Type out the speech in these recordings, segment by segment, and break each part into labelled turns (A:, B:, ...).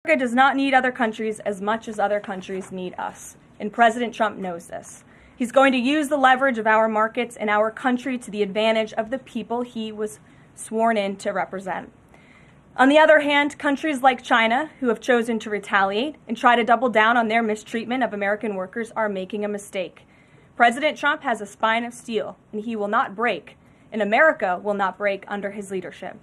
A: America does not need other countries as much as other countries need us, and President Trump knows this. He's going to use the leverage of our markets and our country to the advantage of the people he was sworn in to represent. On the other hand, countries like China, who have chosen to retaliate and try to double down on their mistreatment of American workers, are making a mistake. President Trump has a spine of steel, and he will not break, and America will not break under his leadership.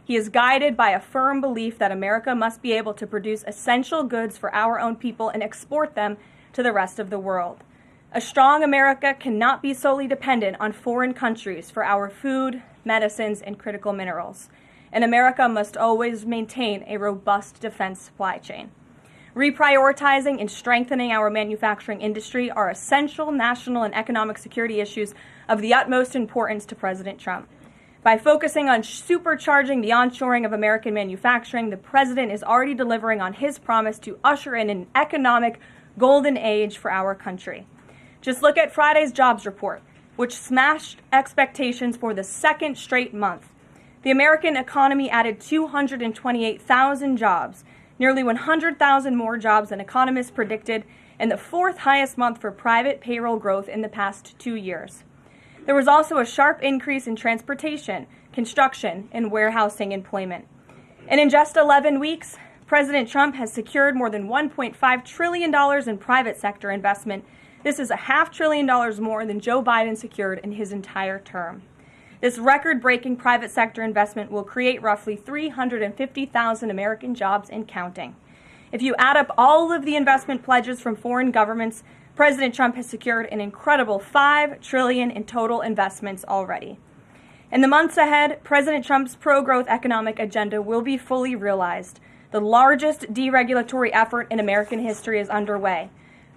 A: He is guided by a firm belief that America must be able to produce essential goods for our own people and export them to the rest of the world. A strong America cannot be solely dependent on foreign countries for our food, medicines, and critical minerals. And America must always maintain a robust defense supply chain. Reprioritizing and strengthening our manufacturing industry are essential national and economic security issues of the utmost importance to President Trump. By focusing on supercharging the onshoring of American manufacturing, the president is already delivering on his promise to usher in an economic golden age for our country. Just look at Friday's jobs report, which smashed expectations for the second straight month. The American economy added 228,000 jobs, nearly 100,000 more jobs than economists predicted, and the fourth highest month for private payroll growth in the past 2 years. There was also a sharp increase in transportation, construction, and warehousing employment. And in just 11 weeks, President Trump has secured more than $1.5 trillion in private sector investment. This is $500 billion more than Joe Biden secured in his entire term. This record-breaking private sector investment will create roughly 350,000 American jobs and counting. If you add up all of the investment pledges from foreign governments, President Trump has secured an incredible $5 trillion in total investments already. In the months ahead, President Trump's pro-growth economic agenda will be fully realized. The largest deregulatory effort in American history is underway.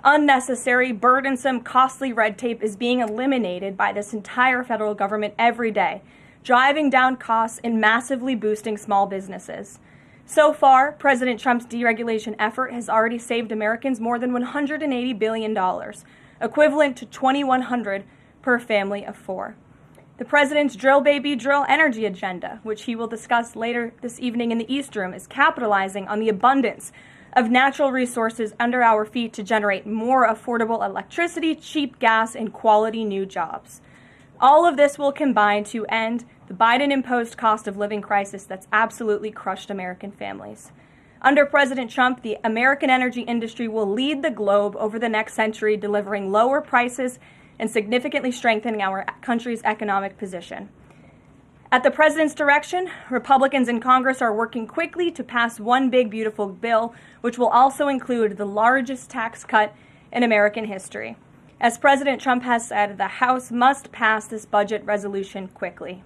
A: Unnecessary, burdensome, costly red tape is being eliminated by this entire federal government every day, driving down costs and massively boosting small businesses. So far, President Trump's deregulation effort has already saved Americans more than $180 billion, equivalent to $2,100 per family of four. The president's drill baby drill energy agenda, which he will discuss later this evening in the East Room, is capitalizing on the abundance of natural resources under our feet to generate more affordable electricity, cheap gas, and quality new jobs. All of this will combine to end the Biden-imposed cost of living crisis that's absolutely crushed American families. Under President Trump, the American energy industry will lead the globe over the next century, delivering lower prices and significantly strengthening our country's economic position. At the president's direction, Republicans in Congress are working quickly to pass one big, beautiful bill, which will also include the largest tax cut in American history. As President Trump has said, the House must pass this budget resolution quickly.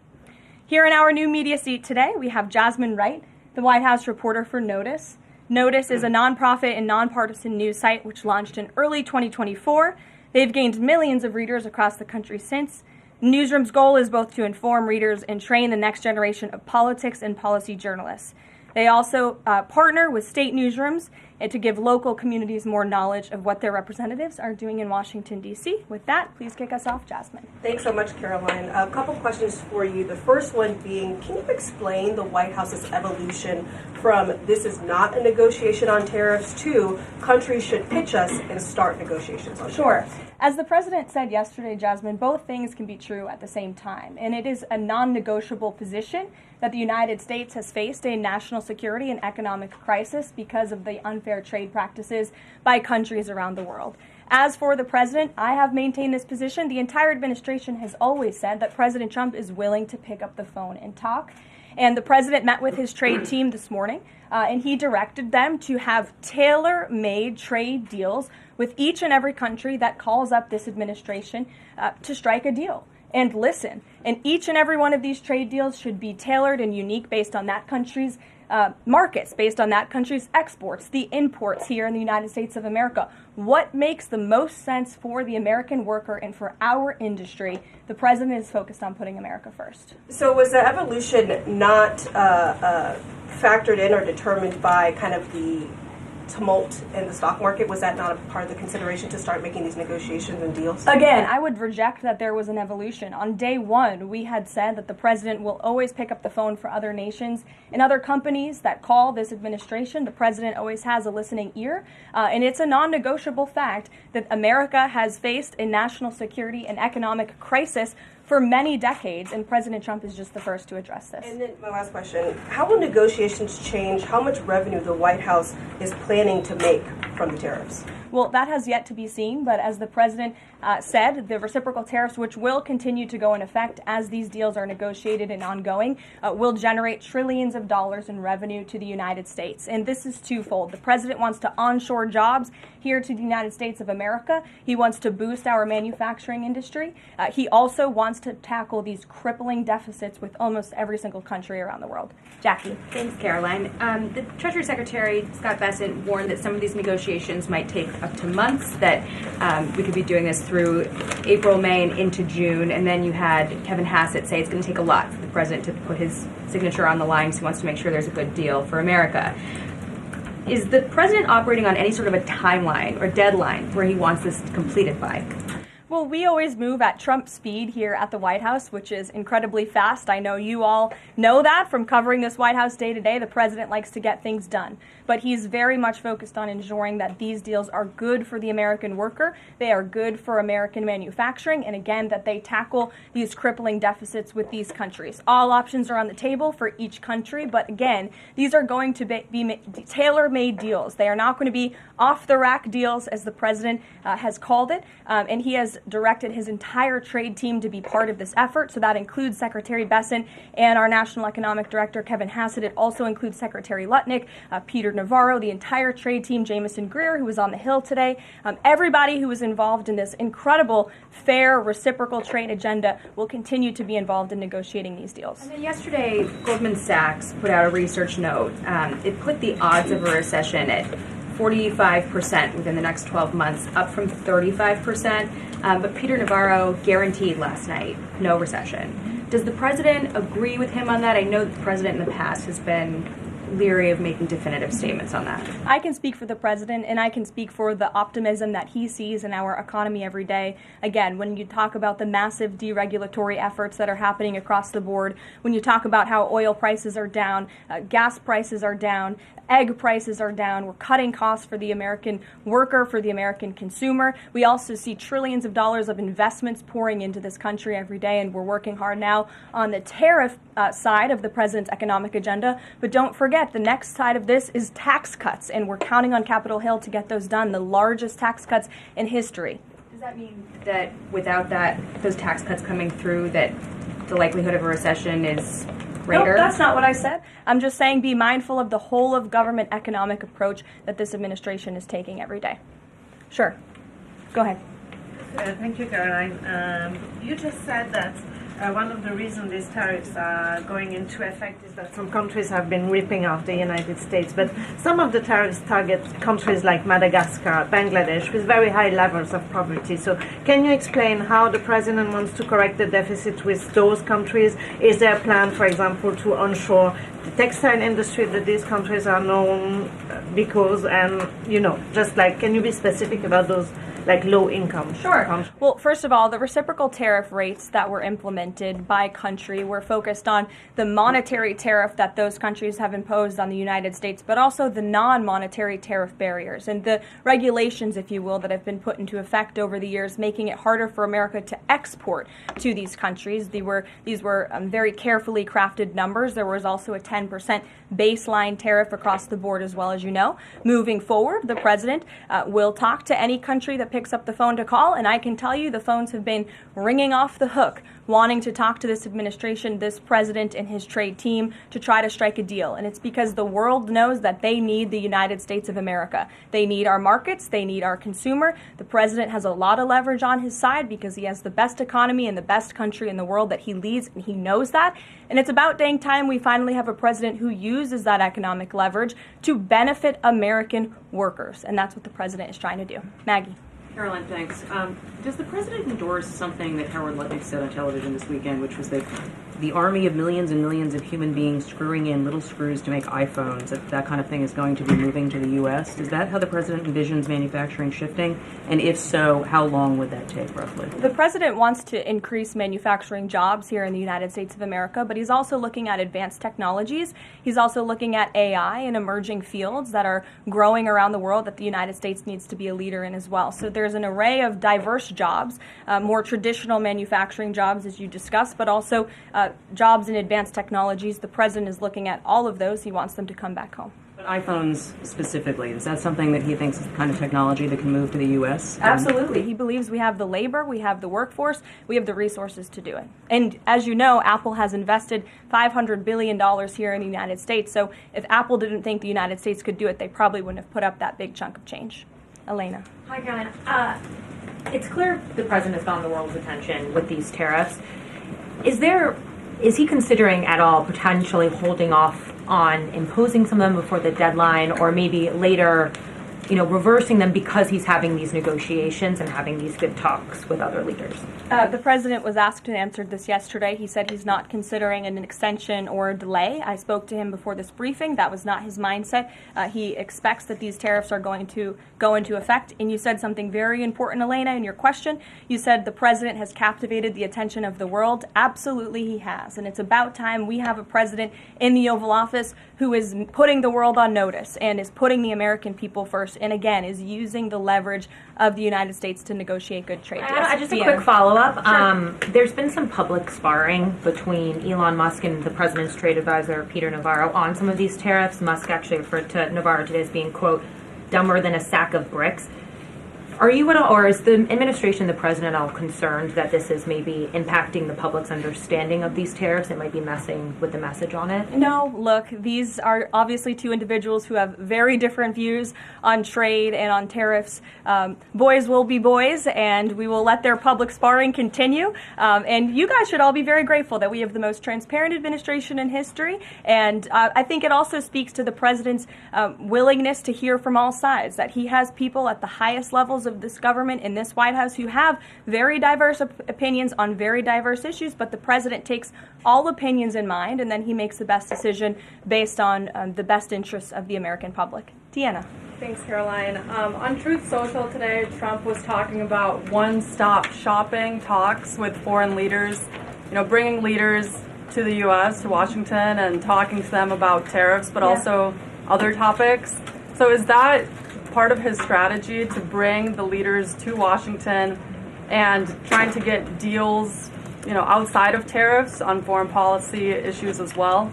A: Here in our new media seat today, we have Jasmine Wright, the White House reporter for Notice. Notice is a nonprofit and nonpartisan news site which launched in early 2024. They've gained millions of readers across the country since. Newsroom's goal is both to inform readers and train the next generation of politics and policy journalists. They also partner with state newsrooms and to give local communities more knowledge of what their representatives are doing in Washington, D.C. With that, please kick us off, Jasmine.
B: Thanks so much, Caroline. A couple questions for you. The first one being, can you explain the White House's evolution from this is not a negotiation on tariffs to countries should pitch us and start negotiations on tariffs?
A: Sure. As the president said yesterday, Jasmine, both things can be true at the same time. And it is a non-negotiable position that the United States has faced a national security and economic crisis because of the unfair trade practices by countries around the world. As for the president, I have maintained this position. The entire administration has always said that President Trump is willing to pick up the phone and talk. And the president met with his trade team this morning, and he directed them to have tailor-made trade deals with each and every country that calls up this administration to strike a deal and listen. And each and every one of these trade deals should be tailored and unique based on that country's markets, based on that country's exports, the imports here in the United States of America. What makes the most sense for the American worker and for our industry? The president is focused on putting America first.
B: So was the evolution not factored in or determined by kind of the tumult in the stock market? Was that not a part of the consideration to start making these negotiations and deals?
A: Again, I would reject that there was an evolution. On day one, we had said that the president will always pick up the phone for other nations and other companies that call this administration. The president always has a listening ear, and it's a non-negotiable fact that America has faced a national security and economic crisis for many decades, and President Trump is just the first to address this.
B: And then my last question, how will negotiations change how much revenue the White House is planning to make from the tariffs?
A: Well, that has yet to be seen, but as the president said, the reciprocal tariffs, which will continue to go in effect as these deals are negotiated and ongoing, will generate trillions of dollars in revenue to the United States. And this is twofold. The president wants to onshore jobs here to the United States of America. He wants to boost our manufacturing industry. He also wants to tackle these crippling deficits with almost every single country around the world. Jackie.
C: Thanks, Caroline. The Treasury Secretary, Scott Bessent, warned that some of these negotiations might take up to months, that we could be doing this through April, May, and into June. And then you had Kevin Hassett say it's going to take a lot for the president to put his signature on the line because he wants to make sure there's a good deal for America. Is the president operating on any sort of a timeline or deadline where he wants this completed by?
A: Well, we always move at Trump speed here at the White House, which is incredibly fast. I know you all know that from covering this White House day to day. The president likes to get things done, but he's very much focused on ensuring that these deals are good for the American worker, they are good for American manufacturing, and again, that they tackle these crippling deficits with these countries. All options are on the table for each country, but again, these are going to be tailor-made deals. They are not going to be off-the-rack deals, as the president has called it, and he has directed his entire trade team to be part of this effort. So that includes Secretary Bessent and our National Economic Director, Kevin Hassett. It also includes Secretary Lutnick, Peter Navarro, the entire trade team, Jamison Greer, who was on the Hill today. Everybody who was involved in this incredible, fair, reciprocal trade agenda will continue to be involved in negotiating these deals.
C: And then yesterday, Goldman Sachs put out a research note. It put the odds of a recession at 45% within the next 12 months, up from 35%. But Peter Navarro guaranteed last night no recession. Does the president agree with him on that? I know that the president in the past has been leery of making definitive statements on that.
A: I can speak for the president, and I can speak for the optimism that he sees in our economy every day. Again, when you talk about the massive deregulatory efforts that are happening across the board, when you talk about how oil prices are down, gas prices are down, egg prices are down, we're cutting costs for the American worker, for the American consumer. We also see trillions of dollars of investments pouring into this country every day, and we're working hard now on the tariff side of the president's economic agenda. But don't forget, the next side of this is tax cuts, and we're counting on Capitol Hill to get those done, the largest tax cuts in history.
C: Does that mean that without those tax cuts coming through, that the likelihood of a recession is greater?
A: No, that's not what I said. I'm just saying be mindful of the whole of government economic approach that this administration is taking every day. Sure. Go ahead.
D: Thank you, Caroline. You just said that one of the reasons these tariffs are going into effect is that some countries have been ripping off the United States, but some of the tariffs target countries like Madagascar, Bangladesh, with very high levels of poverty. So can you explain how the president wants to correct the deficit with those countries? Is there a plan, for example, to onshore the textile industry that these countries are known because, and, just like, can you be specific about those like low income?
A: Sure. Well, first of all, the reciprocal tariff rates that were implemented by country were focused on the monetary tariff that those countries have imposed on the United States, but also the non-monetary tariff barriers and the regulations, if you will, that have been put into effect over the years, making it harder for America to export to these countries. These were very carefully crafted numbers. There was also a 10% baseline tariff across the board, as well, as you know. Moving forward, the president will talk to any country that picks up the phone to call, and I can tell you the phones have been ringing off the hook, wanting to talk to this administration, this president, and his trade team to try to strike a deal. And it's because the world knows that they need the United States of America. They need our markets. They need our consumer. The president has a lot of leverage on his side because he has the best economy and the best country in the world that he leads, and he knows that. And it's about dang time we finally have a president who uses that economic leverage to benefit American workers. And that's what the president is trying to do. Maggie.
E: Caroline, thanks. Does the president endorse something that Howard Lutnick said on television this weekend, which was that the army of millions and millions of human beings screwing in little screws to make iPhones, that kind of thing is going to be moving to the U.S.? Is that how the president envisions manufacturing shifting? And if so, how long would that take, roughly?
A: The president wants to increase manufacturing jobs here in the United States of America, but he's also looking at advanced technologies. He's also looking at AI and emerging fields that are growing around the world that the United States needs to be a leader in as well. So there's an array of diverse jobs, more traditional manufacturing jobs, as you discussed, but also jobs in advanced technologies. The president is looking at all of those. He wants them to come back home.
E: But iPhones specifically, is that something that he thinks is the kind of technology that can move to the U.S.?
A: Absolutely. He believes we have the labor, we have the workforce, we have the resources to do it. And as you know, Apple has invested $500 billion here in the United States. So if Apple didn't think the United States could do it, they probably wouldn't have put up that big chunk of change. Elena.
F: Hi, Caroline. It's clear the president has gotten the world's attention with these tariffs. Is he considering at all potentially holding off on imposing some of them before the deadline, or maybe later, reversing them because he's having these negotiations and having these good talks with other leaders?
A: The president was asked and answered this yesterday. He said he's not considering an extension or a delay. I spoke to him before this briefing. That was not his mindset. He expects that these tariffs are going to go into effect. And you said something very important, Elena, in your question. You said the president has captivated the attention of the world. Absolutely he has. And it's about time we have a president in the Oval Office who is putting the world on notice and is putting the American people first, and again, is using the leverage of the United States to negotiate good trade deals.
F: Just a quick follow-up. Sure. There's been some public sparring between Elon Musk and the president's trade advisor, Peter Navarro, on some of these tariffs. Musk actually referred to Navarro today as being, quote, dumber than a sack of bricks. Are you at all, or is the administration, the president, all concerned that this is maybe impacting the public's understanding of these tariffs? It might be messing with the message on it?
A: No, look, these are obviously two individuals who have very different views on trade and on tariffs. Boys will be boys, and we will let their public sparring continue. And you guys should all be very grateful that we have the most transparent administration in history. And I think it also speaks to the president's willingness to hear from all sides, that he has people at the highest levels of this government in this White House who have very diverse opinions on very diverse issues, but the president takes all opinions in mind, and then he makes the best decision based on the best interests of the American public. Deanna.
G: Thanks, Caroline. On Truth Social today, Trump was talking about one-stop shopping talks with foreign leaders, bringing leaders to the U.S., to Washington, and talking to them about tariffs, but also other topics. So is that part of his strategy to bring the leaders to Washington and trying to get deals, outside of tariffs on foreign policy issues as well?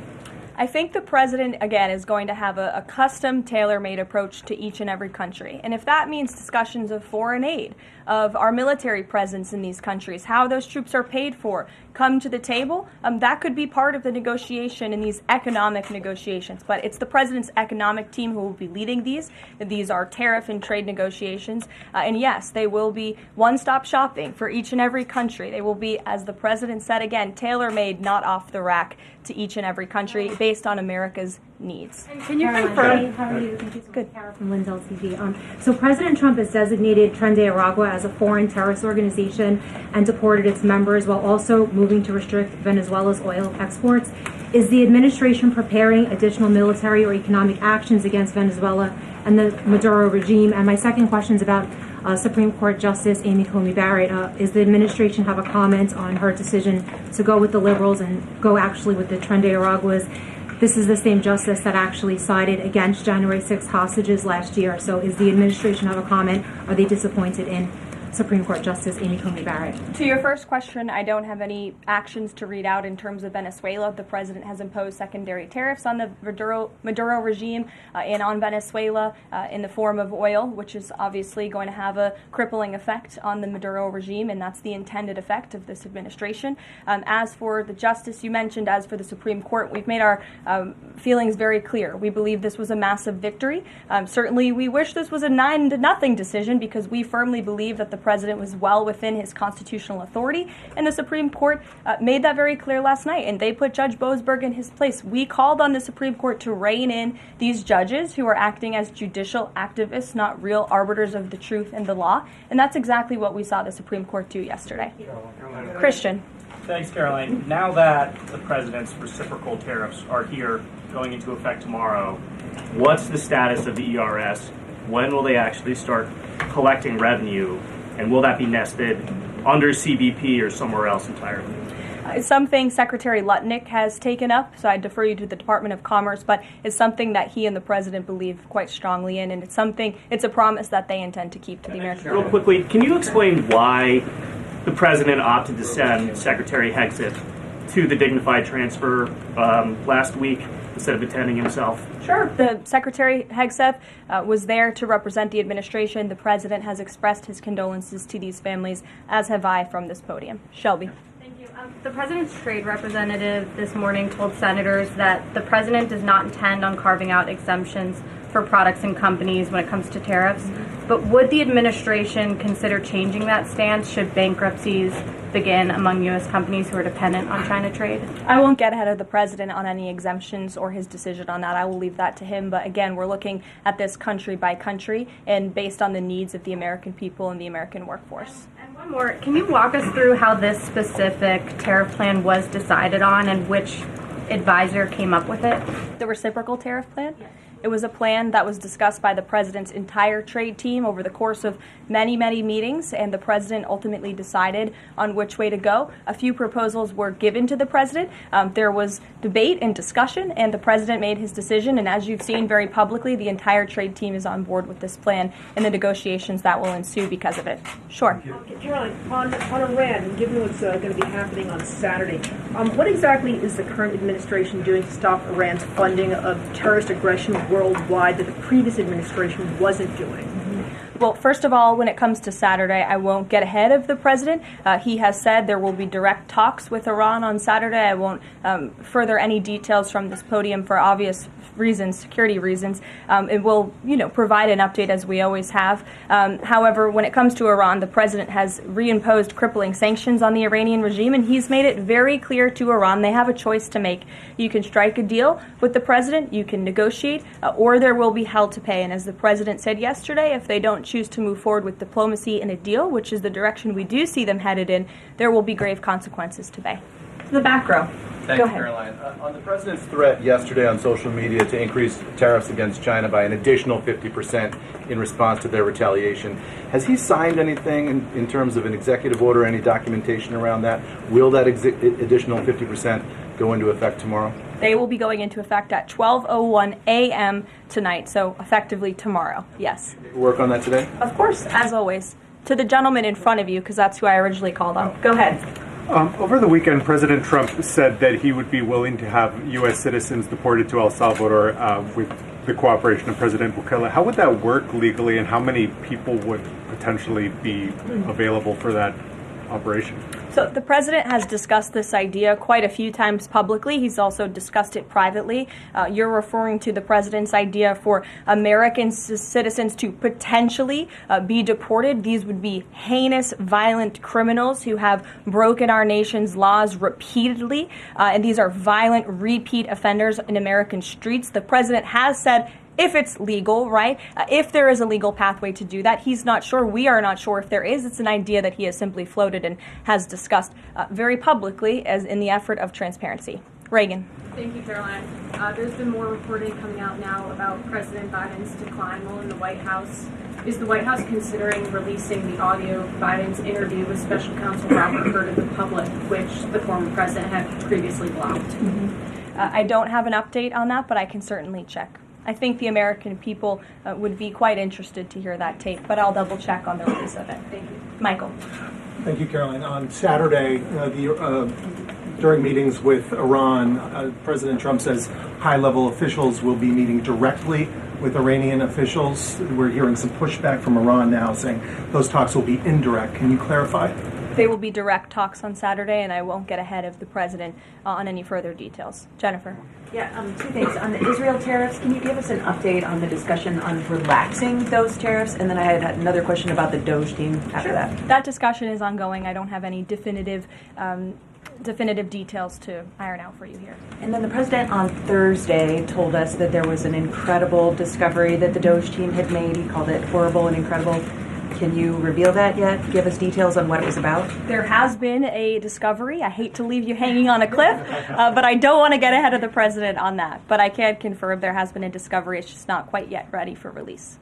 A: I think the president, again, is going to have a custom, tailor-made approach to each and every country. And if that means discussions of foreign aid, of our military presence in these countries, how those troops are paid for, come to the table, that could be part of the negotiation in these economic negotiations. But it's the president's economic team who will be leading these. These are tariff and trade negotiations. And yes, they will be one-stop shopping for each and every country. They will be, as the president said again, tailor-made, not off the rack, to each and every country based on America's needs.
H: Can you confirm? How are you? Thank you so much, Kara from Lindell TV. So President Trump has designated Tren de Aragua as a foreign terrorist organization and deported its members while also moving to restrict Venezuela's oil exports. Is the administration preparing additional military or economic actions against Venezuela and the Maduro regime? And my second question is about Supreme Court Justice Amy Coney Barrett. Is the administration have a comment on her decision to go with the liberals and go actually with the Tren de Araguas? This is the same justice that actually sided against January 6th hostages last year. So is the administration have a comment? Are they disappointed in Supreme Court Justice Amy Coney Barrett?
A: To your first question, I don't have any actions to read out in terms of Venezuela. The president has imposed secondary tariffs on the Maduro regime and on Venezuela in the form of oil, which is obviously going to have a crippling effect on the Maduro regime, and that's the intended effect of this administration. As for the justice you mentioned, as for the Supreme Court, we've made our feelings very clear. We believe this was a massive victory. Certainly, we wish this was a 9-0 decision because we firmly believe that the president was well within his constitutional authority, and the Supreme Court made that very clear last night, and they put Judge Boasberg in his place. We called on the Supreme Court to rein in these judges who are acting as judicial activists, not real arbiters of the truth and the law, and that's exactly what we saw the Supreme Court do yesterday. Christian.
I: Thanks, Caroline. Now that the president's reciprocal tariffs are here, going into effect tomorrow, what's the status of the ERS? When will they actually start collecting revenue? And will that be nested under CBP or somewhere else entirely?
A: It's something Secretary Lutnick has taken up, so I defer you to the Department of Commerce, but it's something that he and the president believe quite strongly in, and it's a promise that they intend to keep to the American people.
I: Real quickly, can you explain why the president opted to send Secretary Hegseth to the dignified transfer last week instead of attending himself?
A: Sure. The Secretary Hegseth was there to represent the administration. The president has expressed his condolences to these families, as have I from this podium. Shelby.
J: The president's trade representative this morning told senators that the president does not intend on carving out exemptions for products and companies when it comes to tariffs. But would the administration consider changing that stance should bankruptcies begin among U.S. companies who are dependent on China trade?
A: I won't get ahead of the president on any exemptions or his decision on that. I will leave that to him. But again, we're looking at this country by country and based on the needs of the American people and the American workforce.
J: And one more, can you walk us through how this specific tariff plan was decided on and which advisor came up with it?
A: The reciprocal tariff plan? Yes. It was a plan that was discussed by the president's entire trade team over the course of many, many meetings, and the president ultimately decided on which way to go. A few proposals were given to the president. There was debate and discussion, and the president made his decision. And as you've seen very publicly, the entire trade team is on board with this plan and the negotiations that will ensue because of it. Sure.
K: Caroline, on Iran, given what's going to be happening on Saturday, what exactly is the current administration doing to stop Iran's funding of terrorist aggression worldwide that the previous administration wasn't doing?
A: Well, first of all, when it comes to Saturday, I won't get ahead of the president. He has said there will be direct talks with Iran on Saturday. I won't further any details from this podium for obvious reasons, security reasons. It will, provide an update as we always have. However, when it comes to Iran, the president has reimposed crippling sanctions on the Iranian regime, and he's made it very clear to Iran they have a choice to make. You can strike a deal with the president, you can negotiate, or there will be hell to pay. And as the president said yesterday, if they don't choose to move forward with diplomacy and a deal, which is the direction we do see them headed in, there will be grave consequences to pay.
F: The back row.
L: Thanks, Caroline. On the president's threat yesterday on social media to increase tariffs against China by an additional 50% in response to their retaliation, has he signed anything in terms of an executive order, any documentation around that? Will that additional 50% go into effect tomorrow?
A: They will be going into effect at 12:01 a.m. tonight, so effectively tomorrow, yes.
L: Work on that today?
A: Of course, as always. To the gentleman in front of you, because that's who I originally called on. Go ahead.
M: Over the weekend, President Trump said that he would be willing to have U.S. citizens deported to El Salvador with the cooperation of President Bukele. How would that work legally, and how many people would potentially be available for that operation?
A: So the president has discussed this idea quite a few times publicly. He's also discussed it privately. You're referring to the president's idea for American citizens to potentially be deported. These would be heinous, violent criminals who have broken our nation's laws repeatedly. And these are violent, repeat offenders in American streets. The president has said, if it's legal, right? If there is a legal pathway to do that, he's not sure. We are not sure if there is. It's an idea that he has simply floated and has discussed very publicly as in the effort of transparency. Reagan.
N: Thank you, Caroline. There's been more reporting coming out now about President Biden's decline while in the White House. Is the White House considering releasing the audio of Biden's interview with Special Counsel Robert Hur to the public, which the former president had previously blocked?
A: I don't have an update on that, but I can certainly check. I think the American people would be quite interested to hear that tape, but I'll double check on the release of it. Thank you. Michael.
O: Thank you, Caroline. On Saturday, during meetings with Iran, President Trump says high-level officials will be meeting directly with Iranian officials. We're hearing some pushback from Iran now saying those talks will be indirect. Can you clarify?
A: They will be direct talks on Saturday, and I won't get ahead of the president on any further details. Jennifer.
E: Yeah, two things. On the Israel tariffs, can you give us an update on the discussion on relaxing those tariffs? And then I had another question about the Doge team after that.
A: That discussion is ongoing. I don't have any definitive details to iron out for you here.
E: And then the president on Thursday told us that there was an incredible discovery that the Doge team had made. He called it horrible and incredible. Can you reveal that yet? Give us details on what it was about?
A: There has been a discovery. I hate to leave you hanging on a cliff, but I don't want to get ahead of the president on that. But I can confirm there has been a discovery. It's just not quite yet ready for release.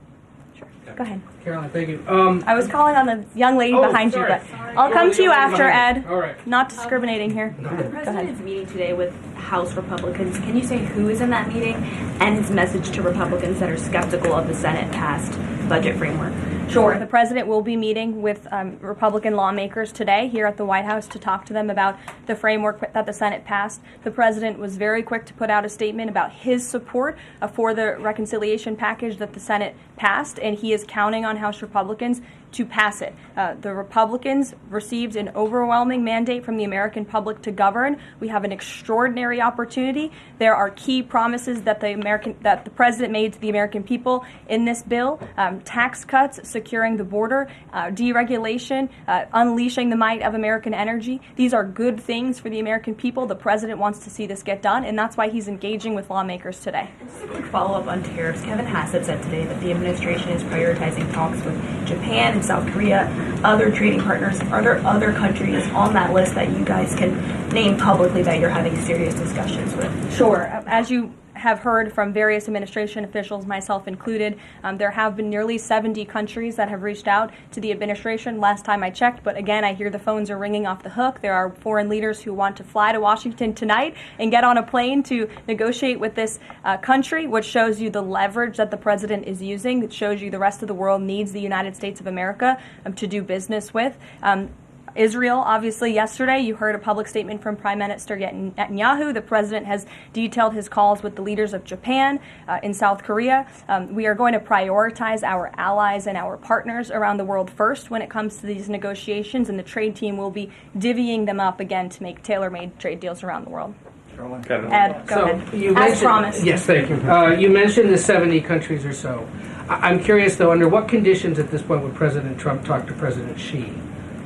A: Sure. Go ahead.
P: Caroline, thank you.
A: I was calling on the young lady behind you, but I'll come to you after, Ed.
P: All right.
A: Not discriminating here.
C: The president is meeting today with House Republicans. Can you say who is in that meeting and his message to Republicans that are skeptical of the Senate-passed budget framework?
A: Sure. The president will be meeting with Republican lawmakers today here at the White House to talk to them about the framework that the Senate passed. The president was very quick to put out a statement about his support for the reconciliation package that the Senate passed, and he is counting on House Republicans to pass it. The Republicans received an overwhelming mandate from the American public to govern. We have an extraordinary opportunity. There are key promises that the president made to the American people in this bill: tax cuts, securing the border, deregulation, unleashing the might of American energy. These are good things for the American people. The president wants to see this get done, and that's why he's engaging with lawmakers today.
C: Just a quick follow-up on tariffs. Kevin Hassett said today that the administration is prioritizing talks with Japan and South Korea, other trading partners. Are there other countries on that list that you guys can name publicly that you're having serious discussions with?
A: Sure. As you have heard from various administration officials, myself included, there have been nearly 70 countries that have reached out to the administration last time I checked. But again, I hear the phones are ringing off the hook. There are foreign leaders who want to fly to Washington tonight and get on a plane to negotiate with this country, which shows you the leverage that the president is using. It shows you the rest of the world needs the United States of America to do business with. Israel, obviously, yesterday you heard a public statement from Prime Minister Netanyahu. The president has detailed his calls with the leaders of Japan, in South Korea. We are going to prioritize our allies and our partners around the world first when it comes to these negotiations, and the trade team will be divvying them up again to make tailor-made trade deals around the world. Ed, go ahead. As promised.
P: Yes, thank you. You mentioned the 70 countries or so. I'm curious, though, under what conditions at this point would President Trump talk to President Xi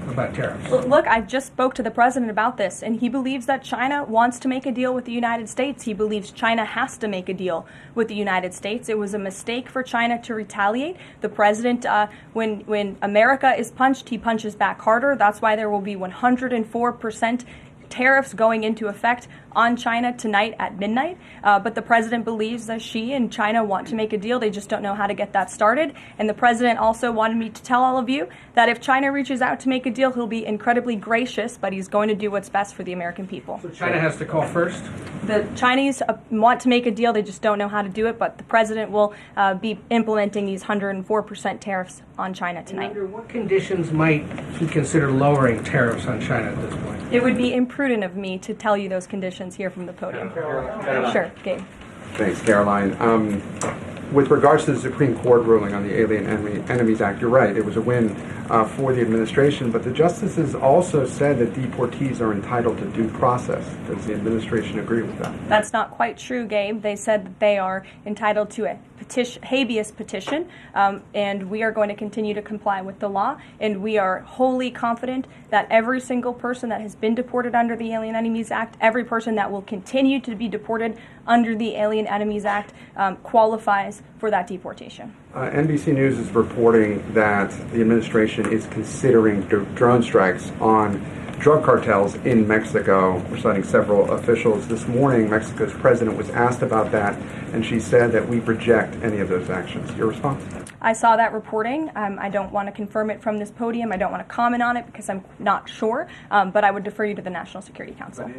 P: about tariffs?
A: Look, I just spoke to the president about this, and he believes that China wants to make a deal with the United States. He believes China has to make a deal with the United States. It was a mistake for China to retaliate. The president, when America is punched, he punches back harder. That's why there will be 104% tariffs going into effect on China tonight at midnight. But the president believes that Xi and China want to make a deal. They just don't know how to get that started. And the president also wanted me to tell all of you that if China reaches out to make a deal, he'll be incredibly gracious, but he's going to do what's best for the American people.
P: So China has to call first?
A: The Chinese want to make a deal. They just don't know how to do it. But the president will be implementing these 104% tariffs on China tonight.
P: And under what conditions might he consider lowering tariffs on China at this point?
A: It would be imprudent of me to tell you those conditions here from the podium. Sure, Gabe.
Q: Thanks, Caroline. With regards to the Supreme Court ruling on the Alien Enemies Act, you're right, it was a win for the administration, but the justices also said that deportees are entitled to due process. Does the administration agree with that?
A: That's not quite true, Gabe. They said that they are entitled to a habeas petition, and we are going to continue to comply with the law, and we are wholly confident that every single person that has been deported under the Alien Enemies Act, every person that will continue to be deported under the Alien Enemies Act qualifies for that deportation.
Q: NBC News is reporting that the administration is considering drone strikes on drug cartels in Mexico. We're citing several officials. This morning, Mexico's president was asked about that, and she said that we reject any of those actions. Your response?
A: I saw that reporting. I don't want to confirm it from this podium. I don't want to comment on it because I'm not sure, but I would defer you to the National Security Council.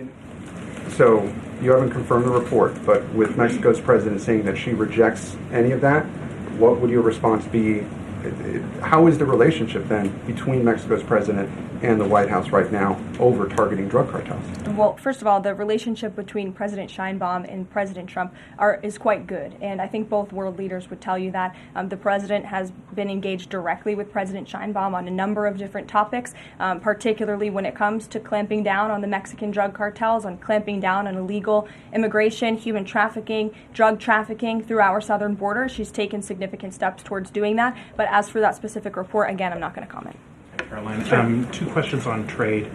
Q: So you haven't confirmed the report, but with Mexico's president saying that she rejects any of that, what would your response be? How is the relationship then between Mexico's president and the White House right now over targeting drug cartels?
A: Well, first of all, the relationship between President Sheinbaum and President Trump is quite good, and I think both world leaders would tell you that. The president has been engaged directly with President Sheinbaum on a number of different topics, particularly when it comes to clamping down on the Mexican drug cartels, on clamping down on illegal immigration, human trafficking, drug trafficking through our southern border. She's taken significant steps towards doing that, but as for that specific report, again, I'm not going to comment.
R: Caroline, two questions on trade.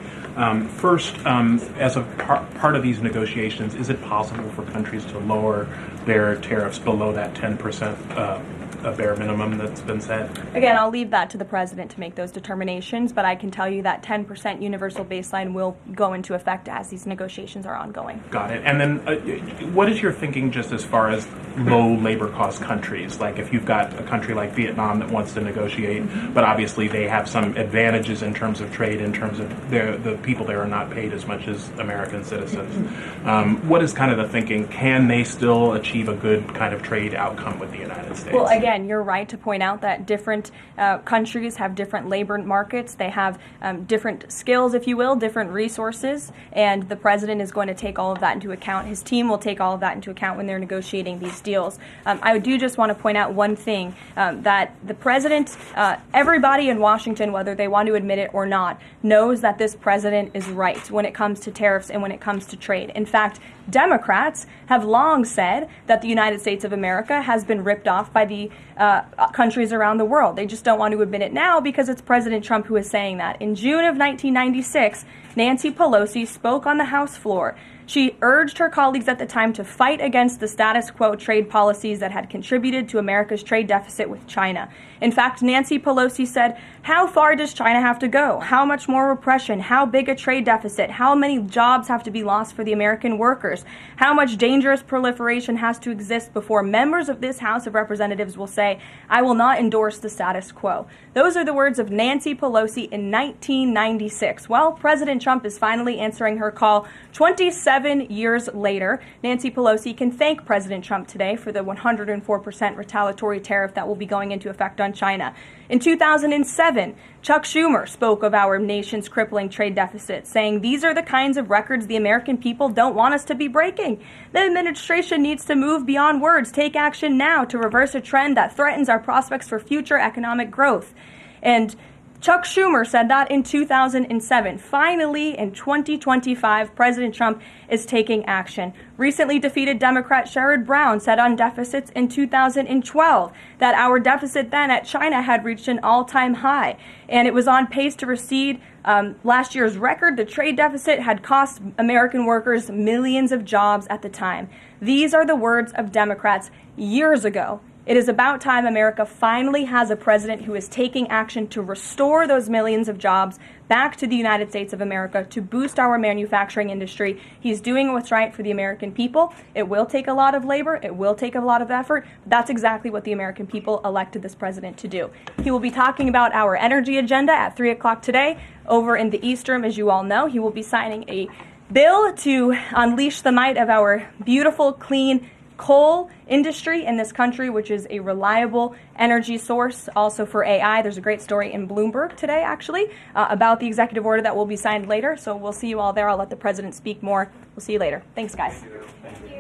R: First, as a part of these negotiations, is it possible for countries to lower their tariffs below that 10% a bare minimum that's been said?
A: Again, I'll leave that to the president to make those determinations, but I can tell you that 10% universal baseline will go into effect as these negotiations are ongoing.
R: Got it. And then what is your thinking just as far as low labor cost countries? Like if you've got a country like Vietnam that wants to negotiate, but obviously they have some advantages in terms of trade, in terms of the people there are not paid as much as American citizens. What is kind of the thinking? Can they still achieve a good kind of trade outcome with the United States?
A: Well, again, you're right to point out that different countries have different labor markets. They have different skills, if you will, different resources, and the president is going to take all of that into account. His team will take all of that into account when they're negotiating these deals. I do just want to point out one thing, that the president, everybody in Washington, whether they want to admit it or not, knows that this president is right when it comes to tariffs and when it comes to trade. In fact, Democrats have long said that the United States of America has been ripped off by the countries around the world. They just don't want to admit it now because it's President Trump who is saying that. In June of 1996, Nancy Pelosi spoke on the House floor. She urged her colleagues at the time to fight against the status quo trade policies that had contributed to America's trade deficit with China. In fact, Nancy Pelosi said, "How far does China have to go? How much more repression? How big a trade deficit? How many jobs have to be lost for the American workers? How much dangerous proliferation has to exist before members of this House of Representatives will say, 'I will not endorse the status quo'?" Those are the words of Nancy Pelosi in 1996. Well, President Trump is finally answering her call 27 years later. Nancy Pelosi can thank President Trump today for the 104% retaliatory tariff that will be going into effect on China. In 2007, Chuck Schumer spoke of our nation's crippling trade deficit, saying these are the kinds of records the American people don't want us to be breaking. The administration needs to move beyond words, take action now to reverse a trend that threatens our prospects for future economic growth. And Chuck Schumer said that in 2007. Finally, in 2025, President Trump is taking action. Recently defeated Democrat Sherrod Brown said on deficits in 2012 that our deficit then at China had reached an all-time high, and it was on pace to recede last year's record. The trade deficit had cost American workers millions of jobs at the time. These are the words of Democrats years ago. It is about time America finally has a president who is taking action to restore those millions of jobs back to the United States of America, to boost our manufacturing industry. He's doing what's right for the American people. It will take a lot of labor. It will take a lot of effort. But that's exactly what the American people elected this president to do. He will be talking about our energy agenda at 3 o'clock today over in the East Room. As you all know, he will be signing a bill to unleash the might of our beautiful, clean coal industry in this country, which is a reliable energy source also for AI. There's a great story in Bloomberg today, actually, about the executive order that will be signed later. So we'll see you all there. I'll let the president speak more. We'll see you later. Thanks, guys.
J: Thank you.